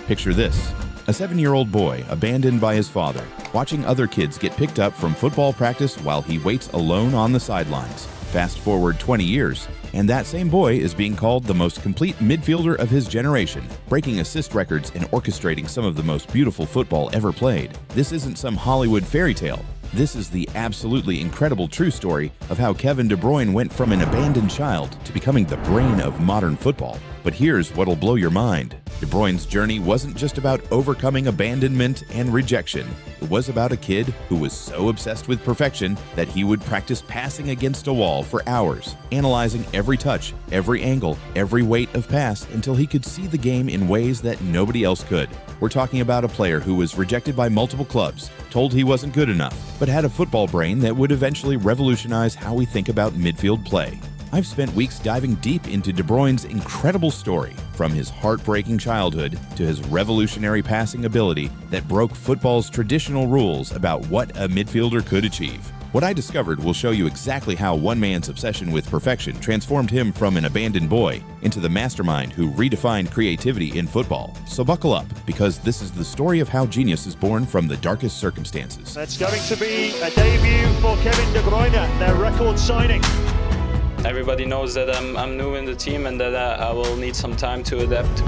Picture this: a 7-year-old boy abandoned by his father, watching other kids get picked up from football practice while he waits alone on the sidelines. Fast forward 20 years, and that same boy is being called the most complete midfielder of his generation, breaking assist records and orchestrating some of the most beautiful football ever played. This isn't some Hollywood fairy tale. This is the absolutely incredible true story of how Kevin De Bruyne went from an abandoned child to becoming the brain of modern football. But here's what'll blow your mind. De Bruyne's journey wasn't just about overcoming abandonment and rejection. It was about a kid who was so obsessed with perfection that he would practice passing against a wall for hours, analyzing every touch, every angle, every weight of pass until he could see the game in ways that nobody else could. We're talking about a player who was rejected by multiple clubs, told he wasn't good enough, but had a football brain that would eventually revolutionize how we think about midfield play. I've spent weeks diving deep into De Bruyne's incredible story, from his heartbreaking childhood to his revolutionary passing ability that broke football's traditional rules about what a midfielder could achieve. What I discovered will show you exactly how one man's obsession with perfection transformed him from an abandoned boy into the mastermind who redefined creativity in football. So buckle up, because this is the story of how genius is born from the darkest circumstances. It's going to be a debut for Kevin De Bruyne, their record signing. Everybody knows that I'm new in the team and that I will need some time to adapt.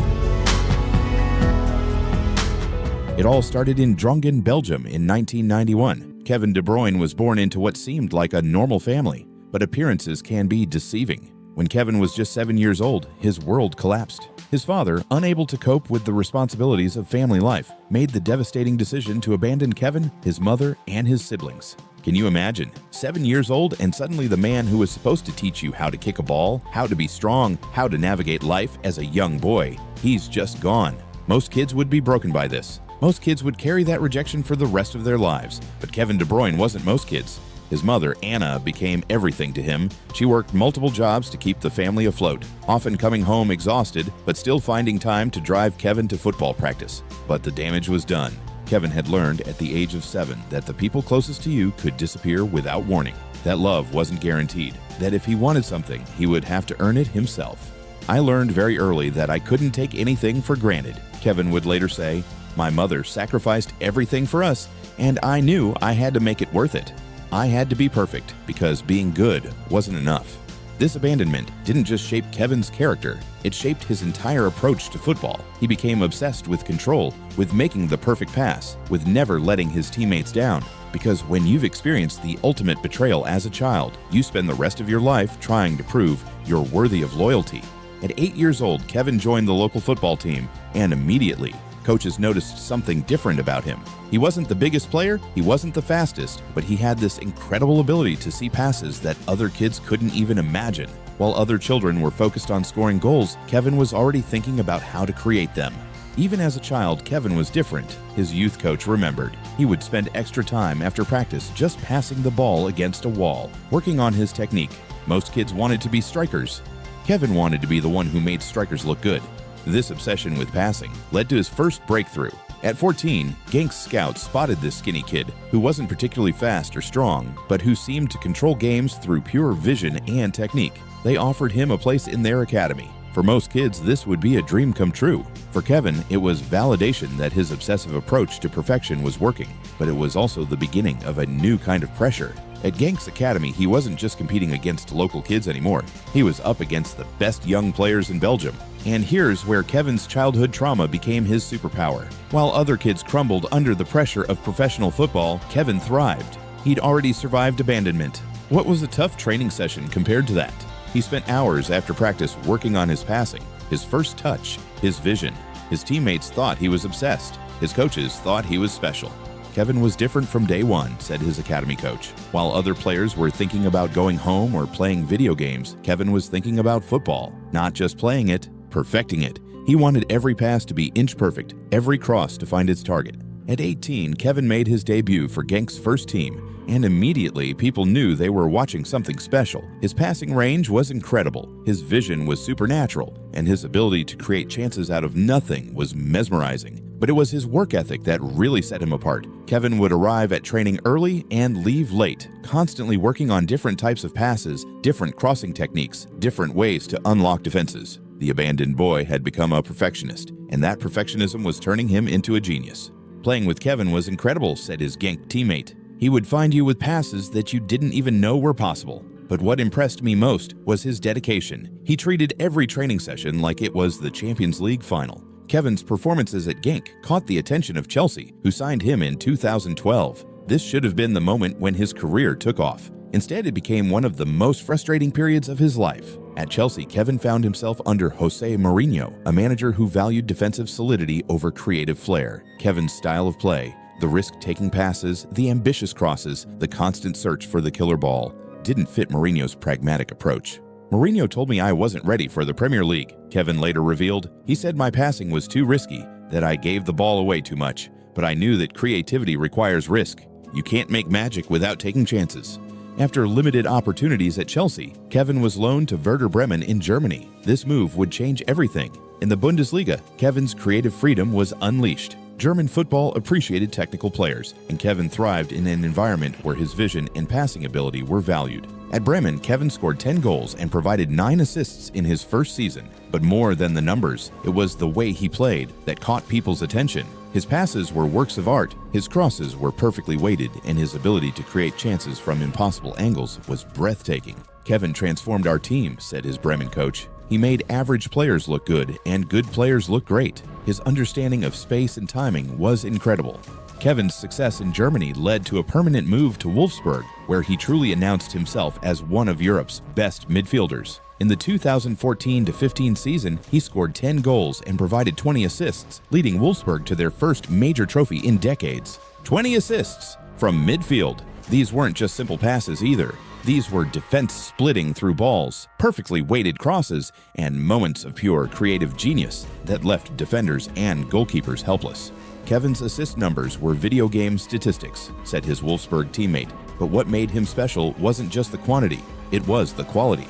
It all started in Genk, Belgium in 1991. Kevin De Bruyne was born into what seemed like a normal family, but appearances can be deceiving. When Kevin was just 7 years old, his world collapsed. His father, unable to cope with the responsibilities of family life, made the devastating decision to abandon Kevin, his mother, and his siblings. Can you imagine? 7 years old, and suddenly the man who was supposed to teach you how to kick a ball, how to be strong, how to navigate life as a young boy, he's just gone. Most kids would be broken by this. Most kids would carry that rejection for the rest of their lives. But Kevin De Bruyne wasn't most kids. His mother, Anna, became everything to him. She worked multiple jobs to keep the family afloat, often coming home exhausted, but still finding time to drive Kevin to football practice. But the damage was done. Kevin had learned at the age of 7 that the people closest to you could disappear without warning, that love wasn't guaranteed, that if he wanted something, he would have to earn it himself. I learned very early that I couldn't take anything for granted. Kevin would later say, "My mother sacrificed everything for us, and I knew I had to make it worth it. I had to be perfect because being good wasn't enough." This abandonment didn't just shape Kevin's character, it shaped his entire approach to football. He became obsessed with control, with making the perfect pass, with never letting his teammates down. Because when you've experienced the ultimate betrayal as a child, you spend the rest of your life trying to prove you're worthy of loyalty. At 8 years old, Kevin joined the local football team, and immediately, coaches noticed something different about him. He wasn't the biggest player, he wasn't the fastest, but he had this incredible ability to see passes that other kids couldn't even imagine. While other children were focused on scoring goals, Kevin was already thinking about how to create them. Even as a child, Kevin was different. His youth coach remembered. He would spend extra time after practice just passing the ball against a wall, working on his technique. Most kids wanted to be strikers. Kevin wanted to be the one who made strikers look good. This obsession with passing led to his first breakthrough. At 14, Genk's scouts spotted this skinny kid who wasn't particularly fast or strong, but who seemed to control games through pure vision and technique. They offered him a place in their academy. For most kids, this would be a dream come true. For Kevin, it was validation that his obsessive approach to perfection was working, but it was also the beginning of a new kind of pressure. At Genk's academy, he wasn't just competing against local kids anymore. He was up against the best young players in Belgium. And here's where Kevin's childhood trauma became his superpower. While other kids crumbled under the pressure of professional football, Kevin thrived. He'd already survived abandonment. What was a tough training session compared to that? He spent hours after practice working on his passing, his first touch, his vision. His teammates thought he was obsessed. His coaches thought he was special. Kevin was different from day one, said his academy coach. While other players were thinking about going home or playing video games, Kevin was thinking about football, not just playing it, perfecting it. He wanted every pass to be inch perfect, every cross to find its target. At 18, Kevin made his debut for Genk's first team, and immediately people knew they were watching something special. His passing range was incredible, his vision was supernatural, and his ability to create chances out of nothing was mesmerizing. But it was his work ethic that really set him apart. Kevin would arrive at training early and leave late, constantly working on different types of passes, different crossing techniques, different ways to unlock defenses. The abandoned boy had become a perfectionist, and that perfectionism was turning him into a genius. Playing with Kevin was incredible, said his Genk teammate. He would find you with passes that you didn't even know were possible. But what impressed me most was his dedication. He treated every training session like it was the Champions League final. Kevin's performances at Genk caught the attention of Chelsea, who signed him in 2012. This should have been the moment when his career took off. Instead, it became one of the most frustrating periods of his life. At Chelsea, Kevin found himself under Jose Mourinho, a manager who valued defensive solidity over creative flair. Kevin's style of play, the risk-taking passes, the ambitious crosses, the constant search for the killer ball, didn't fit Mourinho's pragmatic approach. Mourinho told me I wasn't ready for the Premier League, Kevin later revealed. He said my passing was too risky, that I gave the ball away too much, but I knew that creativity requires risk. You can't make magic without taking chances. After limited opportunities at Chelsea, Kevin was loaned to Werder Bremen in Germany. This move would change everything. In the Bundesliga, Kevin's creative freedom was unleashed. German football appreciated technical players, and Kevin thrived in an environment where his vision and passing ability were valued. At Bremen, Kevin scored 10 goals and provided 9 assists in his first season. But more than the numbers, it was the way he played that caught people's attention. His passes were works of art, his crosses were perfectly weighted, and his ability to create chances from impossible angles was breathtaking. Kevin transformed our team, said his Bremen coach. He made average players look good and good players look great. His understanding of space and timing was incredible. Kevin's success in Germany led to a permanent move to Wolfsburg, where he truly announced himself as one of Europe's best midfielders. In the 2014-15 season, he scored 10 goals and provided 20 assists, leading Wolfsburg to their first major trophy in decades. 20 assists from midfield. These weren't just simple passes either. These were defense splitting through balls, perfectly weighted crosses, and moments of pure creative genius that left defenders and goalkeepers helpless. Kevin's assist numbers were video game statistics, said his Wolfsburg teammate, but what made him special wasn't just the quantity, it was the quality.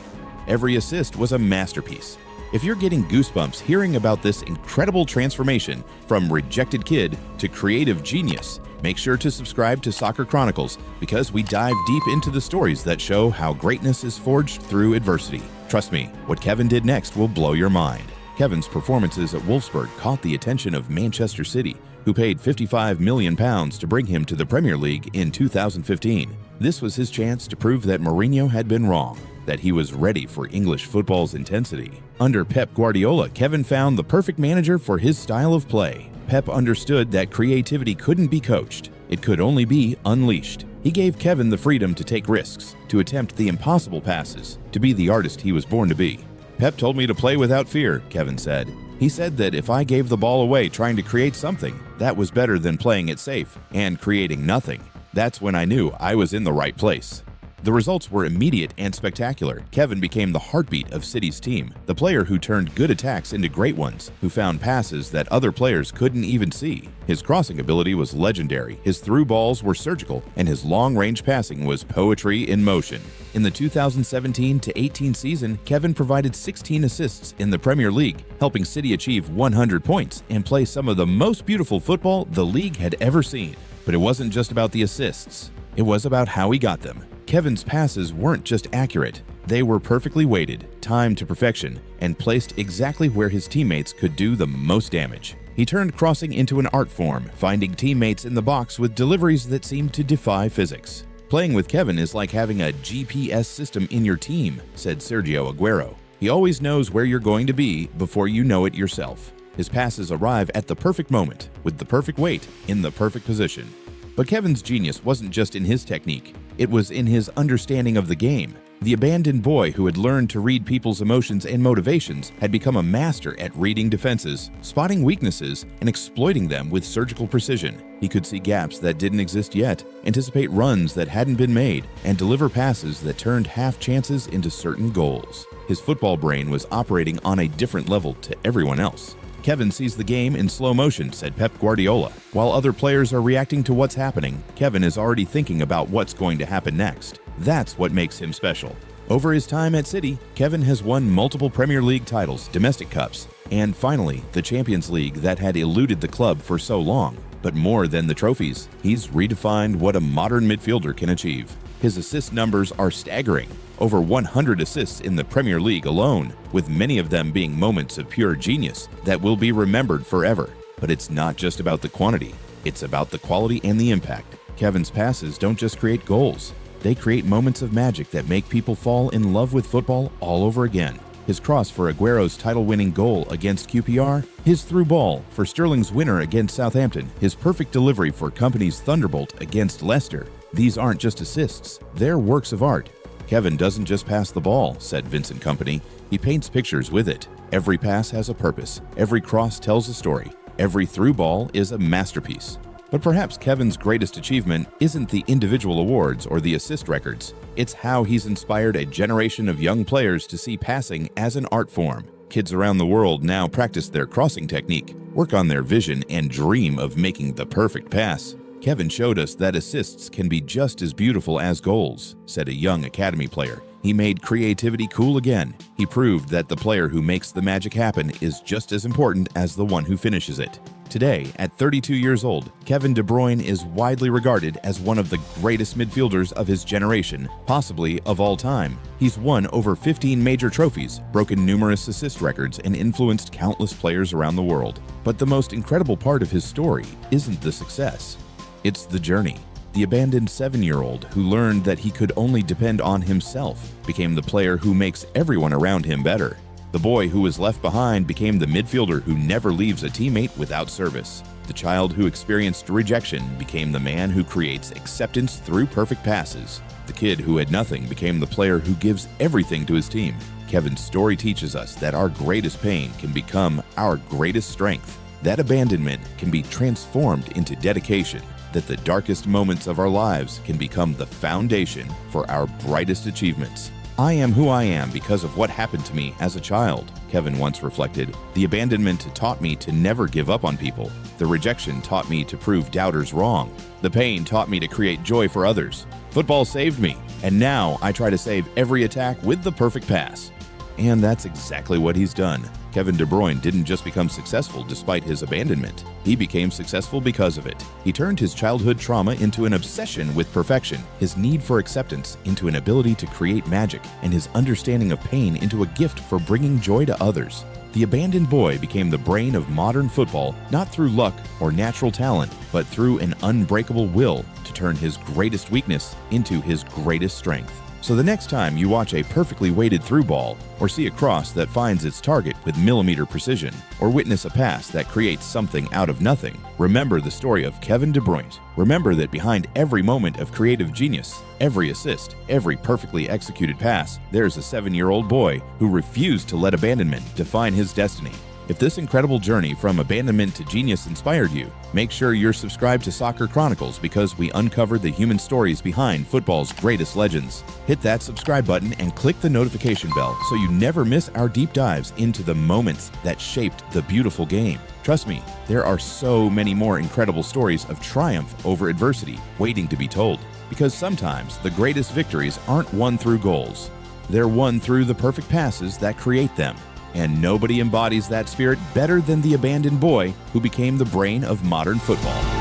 Every assist was a masterpiece. If you're getting goosebumps hearing about this incredible transformation from rejected kid to creative genius, make sure to subscribe to Soccer Chronicles because we dive deep into the stories that show how greatness is forged through adversity. Trust me, what Kevin did next will blow your mind. Kevin's performances at Wolfsburg caught the attention of Manchester City, who paid £55 million to bring him to the Premier League in 2015. This was his chance to prove that Mourinho had been wrong, that he was ready for English football's intensity. Under Pep Guardiola, Kevin found the perfect manager for his style of play. Pep understood that creativity couldn't be coached. It could only be unleashed. He gave Kevin the freedom to take risks, to attempt the impossible passes, to be the artist he was born to be. Pep told me to play without fear, Kevin said. He said that if I gave the ball away trying to create something, that was better than playing it safe and creating nothing. That's when I knew I was in the right place. The results were immediate and spectacular. Kevin became the heartbeat of City's team, the player who turned good attacks into great ones, who found passes that other players couldn't even see. His crossing ability was legendary, his through balls were surgical, and his long-range passing was poetry in motion. In the 2017-18 season, Kevin provided 16 assists in the Premier League, helping City achieve 100 points and play some of the most beautiful football the league had ever seen. But it wasn't just about the assists. It was about how he got them. Kevin's passes weren't just accurate, they were perfectly weighted, timed to perfection, and placed exactly where his teammates could do the most damage. He turned crossing into an art form, finding teammates in the box with deliveries that seemed to defy physics. Playing with Kevin is like having a GPS system in your team, said Sergio Aguero. He always knows where you're going to be before you know it yourself. His passes arrive at the perfect moment, with the perfect weight, in the perfect position. But Kevin's genius wasn't just in his technique, it was in his understanding of the game. The abandoned boy who had learned to read people's emotions and motivations had become a master at reading defenses, spotting weaknesses, and exploiting them with surgical precision. He could see gaps that didn't exist yet, anticipate runs that hadn't been made, and deliver passes that turned half chances into certain goals. His football brain was operating on a different level to everyone else. Kevin sees the game in slow motion, said Pep Guardiola. While other players are reacting to what's happening, Kevin is already thinking about what's going to happen next. That's what makes him special. Over his time at City, Kevin has won multiple Premier League titles, domestic cups, and finally, the Champions League that had eluded the club for so long. But more than the trophies, he's redefined what a modern midfielder can achieve. His assist numbers are staggering. Over 100 assists in the Premier League alone, with many of them being moments of pure genius that will be remembered forever. But it's not just about the quantity, it's about the quality and the impact. Kevin's passes don't just create goals, they create moments of magic that make people fall in love with football all over again. His cross for Aguero's title-winning goal against QPR, his through ball for Sterling's winner against Southampton, his perfect delivery for Company's thunderbolt against Leicester. These aren't just assists, they're works of art. Kevin doesn't just pass the ball, said Vincent Kompany, he paints pictures with it. Every pass has a purpose, every cross tells a story, every through ball is a masterpiece. But perhaps Kevin's greatest achievement isn't the individual awards or the assist records. It's how he's inspired a generation of young players to see passing as an art form. Kids around the world now practice their crossing technique, work on their vision, and dream of making the perfect pass. Kevin showed us that assists can be just as beautiful as goals, said a young academy player. He made creativity cool again. He proved that the player who makes the magic happen is just as important as the one who finishes it. Today, at 32 years old, Kevin De Bruyne is widely regarded as one of the greatest midfielders of his generation, possibly of all time. He's won over 15 major trophies, broken numerous assist records, and influenced countless players around the world. But the most incredible part of his story isn't the success. It's the journey. The abandoned 7-year-old who learned that he could only depend on himself became the player who makes everyone around him better. The boy who was left behind became the midfielder who never leaves a teammate without service. The child who experienced rejection became the man who creates acceptance through perfect passes. The kid who had nothing became the player who gives everything to his team. Kevin's story teaches us that our greatest pain can become our greatest strength. That abandonment can be transformed into dedication. That the darkest moments of our lives can become the foundation for our brightest achievements. I am who I am because of what happened to me as a child, Kevin once reflected. The abandonment taught me to never give up on people. The rejection taught me to prove doubters wrong. The pain taught me to create joy for others. Football saved me, and now I try to save every attack with the perfect pass. And that's exactly what he's done. Kevin De Bruyne didn't just become successful despite his abandonment. He became successful because of it. He turned his childhood trauma into an obsession with perfection, his need for acceptance into an ability to create magic, and his understanding of pain into a gift for bringing joy to others. The abandoned boy became the brain of modern football, not through luck or natural talent, but through an unbreakable will to turn his greatest weakness into his greatest strength. So the next time you watch a perfectly weighted through ball, or see a cross that finds its target with millimeter precision, or witness a pass that creates something out of nothing, remember the story of Kevin De Bruyne. Remember that behind every moment of creative genius, every assist, every perfectly executed pass, there's a 7-year-old boy who refused to let abandonment define his destiny. If this incredible journey from abandonment to genius inspired you, make sure you're subscribed to Soccer Chronicles because we uncover the human stories behind football's greatest legends. Hit that subscribe button and click the notification bell so you never miss our deep dives into the moments that shaped the beautiful game. Trust me, there are so many more incredible stories of triumph over adversity waiting to be told. Because sometimes the greatest victories aren't won through goals. They're won through the perfect passes that create them. And nobody embodies that spirit better than the abandoned boy who became the brain of modern football.